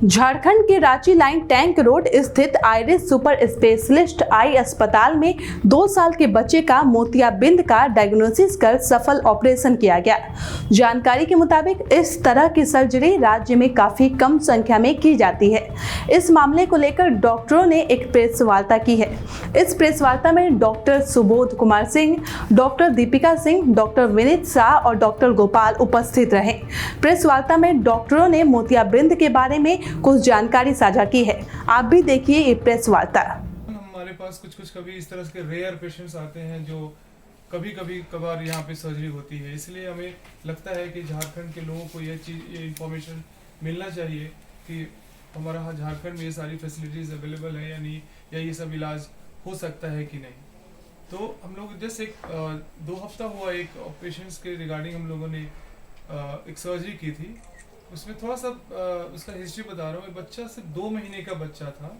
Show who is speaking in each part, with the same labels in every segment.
Speaker 1: झारखंड के Ranchi line tank road स्थित iris super specialist आई अस्पताल में 2 साल के बच्चे का मोतियाबिंद का डायग्नोसिस कर सफल ऑपरेशन किया गया। जानकारी के मुताबिक इस तरह की सर्जरी राज्य में काफी कम संख्या में की जाती है। इस मामले को लेकर डॉक्टरों ने एक प्रेस वार्ता की है। इस प्रेस वार्ता में doctor Subodh Kumar Singh, doctor Deepika Singh, doctor Vineet Shah और डॉक्टर गोपाल उपस्थित रहे। प्रेस वार्ता में डॉक्टरों ने मोतियाबिंद के बारे में कुछ जानकारी साझा की है। आप भी देखिए ये प्रेस वार्ता।
Speaker 2: हमारे पास कुछ कभी इस तरह के रेयर पेशेंट्स आते हैं जो कभार यहाँ पे सर्जरी होती है, इसलिए हमें लगता है कि झारखंड के लोगों को ये इंफॉर्मेशन मिलना चाहिए कि हमारा झारखंड में ये सारी फैसिलिटीज अवेलेबल है या नहीं, या ये सब इलाज हो सकता है कि नहीं। तो हम लोग जैसे 2 हफ्ता हुआ एक पेशेंट्स के रिगार्डिंग हम लोगों ने एक सर्जरी की थी। उसमें थोड़ा सा उसका हिस्ट्री बता रहा हूँ। बच्चा सिर्फ 2 महीने का बच्चा था,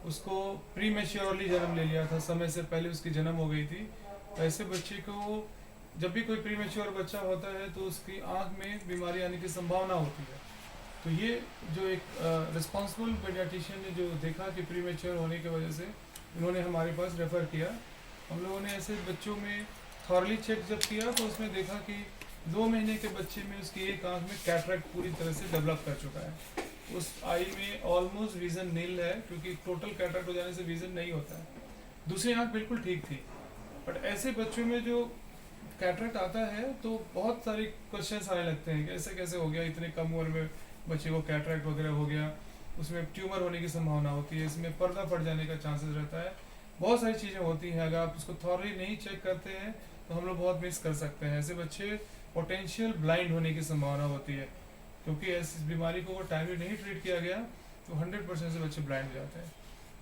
Speaker 2: उसको प्री मैच्योरली जन्म ले लिया था, समय से पहले उसकी जन्म हो गई थी। ऐसे बच्चे को जब भी कोई प्री मैच्योर बच्चा होता है तो उसकी आंख में बीमारी आने की संभावना होती है। तो ये जो एक रिस्पॉन्सिबल पेडियाट्रिशियन ने जो देखा कि प्री मैच्योर होने की वजह से उन्होंने हमारे पास रेफ़र किया। हम लोगों ने ऐसे बच्चों में थॉरली चेक जब किया तो उसमें देखा कि 2 महीने के बच्चे में उसकी एक आंख में कैटरेक्ट पूरी तरह से डेवलप कर चुका है। उस आई में ऑलमोस्ट विजन नील है, क्योंकि टोटल कैटरेक्ट हो जाने से विजन नहीं होता है। दूसरी आंख बिल्कुल ठीक थी। बट ऐसे बच्चों में जो कैटरेक्ट आता है तो बहुत सारे क्वेश्चंस आने लगते हैं कि ऐसे कैसे हो गया, इतने कम उम्र में बच्चे को कैटरेक्ट वगैरह हो गया। उसमें ट्यूमर होने की संभावना होती है, इसमें पर्दा फट जाने का चांसेस रहता है, बहुत सारी चीज़ें होती हैं। अगर आप उसको थॉरली नहीं चेक करते हैं तो हम लोग बहुत मिस कर सकते हैं। ऐसे बच्चे पोटेंशियल ब्लाइंड होने की संभावना होती है, क्योंकि इस बीमारी को अगर टाइमली नहीं ट्रीट किया गया तो 100% से बच्चे ब्लाइंड हो जाते हैं।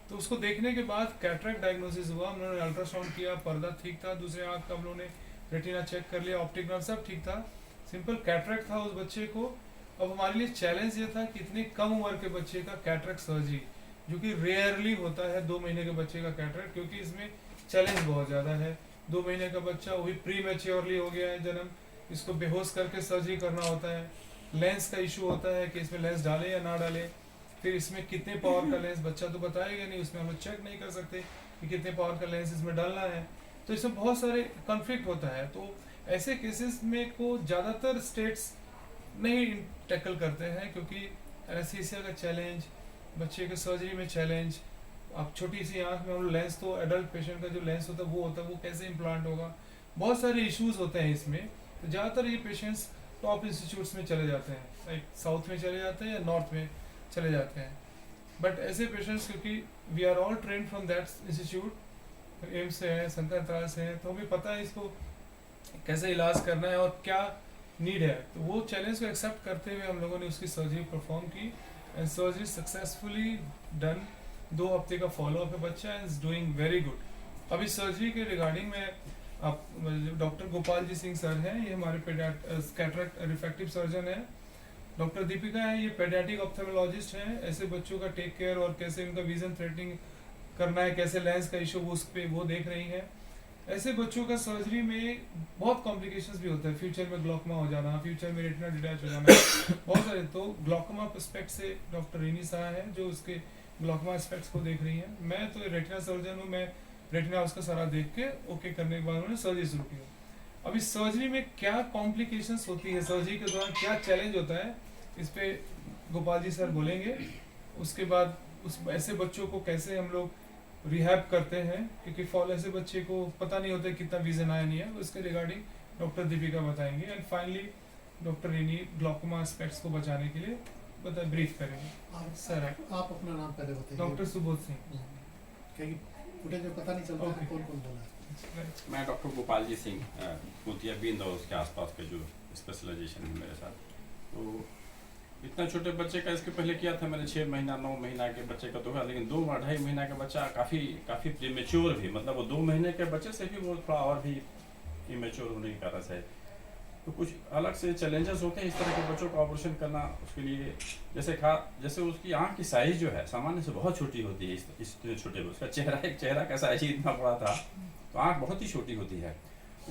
Speaker 2: तो उसको देखने के बाद कैटरेक्ट डायग्नोसिस हुआ, हम लोगों ने अल्ट्रासाउंड किया, पर्दा ठीक था, दूसरे आँख का हम लोगों ने रेटिना चेक कर लिया, ऑप्टिक नर्व सब ठीक था, सिंपल कैटरेक्ट था उस बच्चे को। अब हमारे लिए चैलेंज ये था कि इतनी कम उम्र के बच्चे का कैटरेक्ट सर्जरी, जो कि रेयरली होता है 2 महीने के बच्चे का कैटरेक्ट, क्योंकि इसमें चैलेंज बहुत ज़्यादा है। 2 महीने का बच्चा, वो भी प्री मैच्योरली हो गया है जन्म, इसको बेहोश करके सर्जरी करना होता है। लेंस का इशू होता है कि इसमें लेंस डालें या ना डालें, फिर इसमें कितने पावर का लेंस, बच्चा तो बताएगा नहीं, उसमें हम लोग चेक नहीं कर सकते कि कितने पावर का लेंस इसमें डालना है। तो इसमें बहुत सारे कॉन्फ्लिक्ट होता है। तो ऐसे केसेस में को ज़्यादातर स्टेट्स नहीं टैकल करते हैं, क्योंकि एनेस्थीसिया का चैलेंज, बच्चे के सर्जरी में चैलेंज। अब छोटी सी आँख में हम लेंस, तो एडल्ट पेशेंट का जो लेंस होता है वो कैसे इम्प्लांट होगा, बहुत सारे इश्यूज होते हैं इसमें। तो ज़्यादातर ये पेशेंट्स टॉप इंस्टीट्यूट्स में चले जाते हैं, लाइक साउथ में चले जाते हैं या नॉर्थ में चले जाते हैं। बट ऐसे पेशेंट्स, क्योंकि we are all train from that institute, AIIMS से हैं, शंकर से हैं, तो हमें पता है इसको कैसे इलाज करना है और क्या नीड है। तो वो चैलेंज को एक्सेप्ट करते हुए हम लोगों ने उसकी सर्जरी परफॉर्म की एंड सर्जरी सक्सेसफुली डन। 2 हफ्ते का फॉलोअप है, बच्चा इज डूइंग वेरी गुड। अभी सर्जरी के रिगार्डिंग में आप डॉक्टर गोपाल जी सिंह सर हैं, ये हमारे कैटरेक्ट रिफ्रैक्टिव सर्जन है। डॉक्टर दीपिका है, ये पेडियाट्रिक ऑप्थेल्मोलॉजिस्ट हैं। ऐसे बच्चों का टेक केयर और कैसे उनका विजन थ्रेटनिंग करना है, कैसे लेंस का इशू उस पर वो देख रही हैं। ऐसे बच्चों का सर्जरी में बहुत कॉम्प्लिकेशंस भी होता है, फ्यूचर में ग्लॉकमा हो जाना, फ्यूचर में रेटिना डिटैच हो जाना, बहुत सारे। तो ग्लॉकमा एस्पेक्ट से डॉक्टर रीनी शाह है जो उसके ग्लॉकमा एस्पेक्ट्स को देख रही हैं। मैं तो रेटिना सर्जन हूँ, मैं रेटिना उसका सारा देख के ओके करने के बाद उन्होंने सर्जरी शुरू की। अभी सर्जरी में क्या कॉम्प्लिकेशंस होती है, सर्जरी के दौरान क्या चैलेंज होता है, इस पे गोपाल जी सर बोलेंगे। उसके बाद उस ऐसे बच्चों को कैसे हम लोग रिहैब करते हैं, क्योंकि फॉल ऐसे बच्चे को पता नहीं होता कितना विजन आया नहीं है, उसके रिगार्डिंग डॉक्टर दीपिका बताएंगे। And finally doctor rainy glaucoma aspects को बचाने के लिए ब्रीफ करेंगे। सर
Speaker 3: आप अपना नाम पहले बताइए।
Speaker 2: डॉक्टर सुबोध सिंह।
Speaker 3: क्योंकि फुटेज में पता नहीं चलता है कौन कौन बोला है।
Speaker 4: मैं डॉक्टर गोपाल जी सिंह, मोतियाबिंद और उसके आसपास के जो स्पेशलाइजेशन है मेरे साथ। तो इतना छोटे बच्चे का इसके पहले किया था मैंने, 6 महीना 9 महीना के बच्चे का तो हुआ, लेकिन 2-2.5 महीना का बच्चा काफ़ी प्रीमेच्योर भी, मतलब वो 2 महीने के बच्चे से भी वो थोड़ा और भी प्रीमेच्योर होने की कारण से। तो कुछ अलग से चैलेंजेस होते हैं इस तरह के बच्चों का ऑपरेशन करना। उसके लिए जैसे उसकी आँख की साइज़ जो है सामान्य से बहुत छोटी होती है। इस छोटे उसका चेहरा का साइज ही इतना बड़ा था, तो आँख बहुत ही छोटी होती है।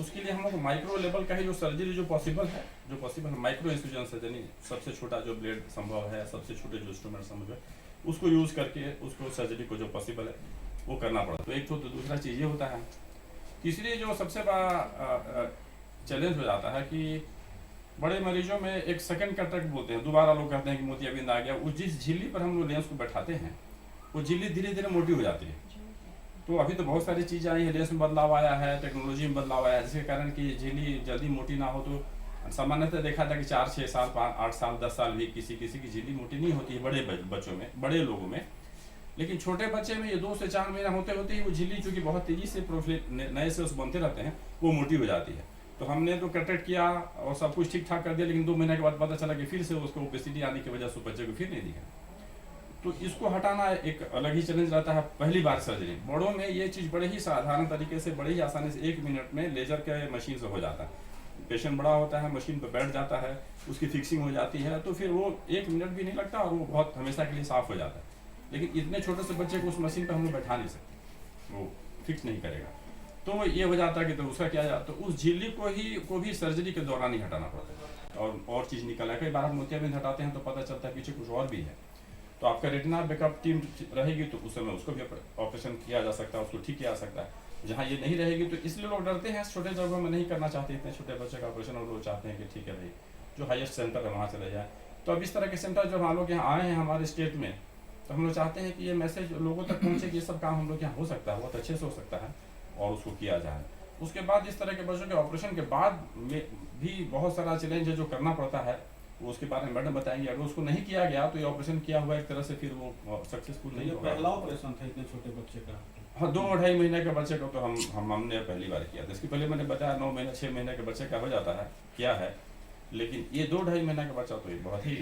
Speaker 4: उसके लिए हम लोग माइक्रो लेवल का ही जो सर्जरी जो पॉसिबल है माइक्रो इंसिजन सर्जरी, सबसे छोटा जो ब्लेड संभव है, सबसे छोटे जो इंस्ट्रूमेंट संभव है, उसको यूज़ करके उसको सर्जरी को जो पॉसिबल है वो करना पड़ता है। तो एक तो दूसरा चीज़ ये होता है। तीसरी जो सबसे बड़ा चैलेंज हो जाता है कि बड़े मरीजों में एक सेकंड कैटरेक्ट बोलते हैं, दोबारा लोग कहते हैं कि मोतियाबिंद आ गया। उस जिस झिल्ली पर हम लोग लेंस को बैठाते हैं वो झिल्ली धीरे धीरे मोटी हो जाती है। तो अभी तो बहुत सारी चीज़ें आई है, लेंस में बदलाव आया है, टेक्नोलॉजी में बदलाव आया है, जिसके कारण कि झिल्ली जल्दी मोटी ना हो। तो सामान्यतः देखा था कि 4, 6 साल, 5, 8 साल, 10 साल भी किसी की झिल्ली मोटी नहीं होती है बड़े बच्चों में, बड़े लोगों में। लेकिन छोटे बच्चे में ये 2 से 4 महीना होते होते ही वो झिल्ली चूँकि बहुत तेज़ी से नए से उस बनते रहते हैं, वो मोटी हो जाती है। तो हमने तो कैटरेक्ट किया और सब कुछ ठीक ठाक कर दिया, लेकिन 2 महीने के बाद पता चला कि फिर से उसको ओबेसिटी आने की वजह से बच्चे को फिर नहीं दिखा। तो इसको हटाना एक अलग ही चैलेंज रहता है पहली बार सर्जरी। बड़ों में ये चीज़ बड़े ही साधारण तरीके से, बड़े ही आसानी से 1 मिनट में लेजर के मशीन से हो जाता है। पेशेंट बड़ा होता है, मशीन पर बैठ जाता है, उसकी फिक्सिंग हो जाती है, तो फिर वो 1 मिनट भी नहीं लगता और वो बहुत हमेशा के लिए साफ हो जाता है। लेकिन इतने छोटे से बच्चे को उस मशीन पर हम लोग बैठा नहीं सकते, वो फिक्स नहीं करेगा। तो ये हो जाता है कि तो उसका क्या जाता, तो उस झिल्ली को भी सर्जरी के दौरान ही हटाना पड़ता है और चीज़ निकल है। कई बार हम मोतियाबिंद हटाते हैं तो पता चलता है पीछे कुछ और भी है। तो आपका रेटिना बैकअप टीम रहेगी तो उस समय उसको भी ऑपरेशन किया जा सकता है, उसको ठीक किया जा सकता है। जहाँ ये नहीं रहेगी तो इसलिए लोग डरते हैं, छोटे जगहों में नहीं करना चाहते इतने छोटे बच्चे का ऑपरेशन, और लोग चाहते हैं कि ठीक है भाई जो हाईएस्ट सेंटर है वहाँ चले जाए। तो अब इस तरह के सेंटर जब हम लोग यहाँ आए हैं हमारे स्टेट में, तो हम लोग चाहते हैं कि ये मैसेज लोगों तक पहुँचे कि ये सब काम हम लोग यहाँ हो सकता है, बहुत अच्छे से हो सकता है और उसको किया जाए। उसके बाद इस तरह के बच्चों के ऑपरेशन के बाद में भी बहुत सारा चैलेंज है जो करना पड़ता है, वो उसके बारे में मैडम बताएंगे। अगर उसको नहीं किया गया तो ये ऑपरेशन किया हुआ एक तरह से फिर वो सक्सेसफुल नहीं होगा।
Speaker 3: पहला ऑपरेशन था इतने छोटे बच्चे का?
Speaker 4: हाँ, 2-2.5 महीने के बच्चे को तो हमने पहली बार किया था। इसके पहले मैंने बताया 9 महीने 6 महीने के बच्चे का हो जाता है, क्या है, लेकिन ये 2-2.5 महीने का बच्चा तो ये बहुत ही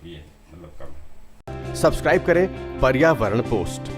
Speaker 4: ये मतलब कम है।
Speaker 5: सब्सक्राइब करें पर्यावरण पोस्ट।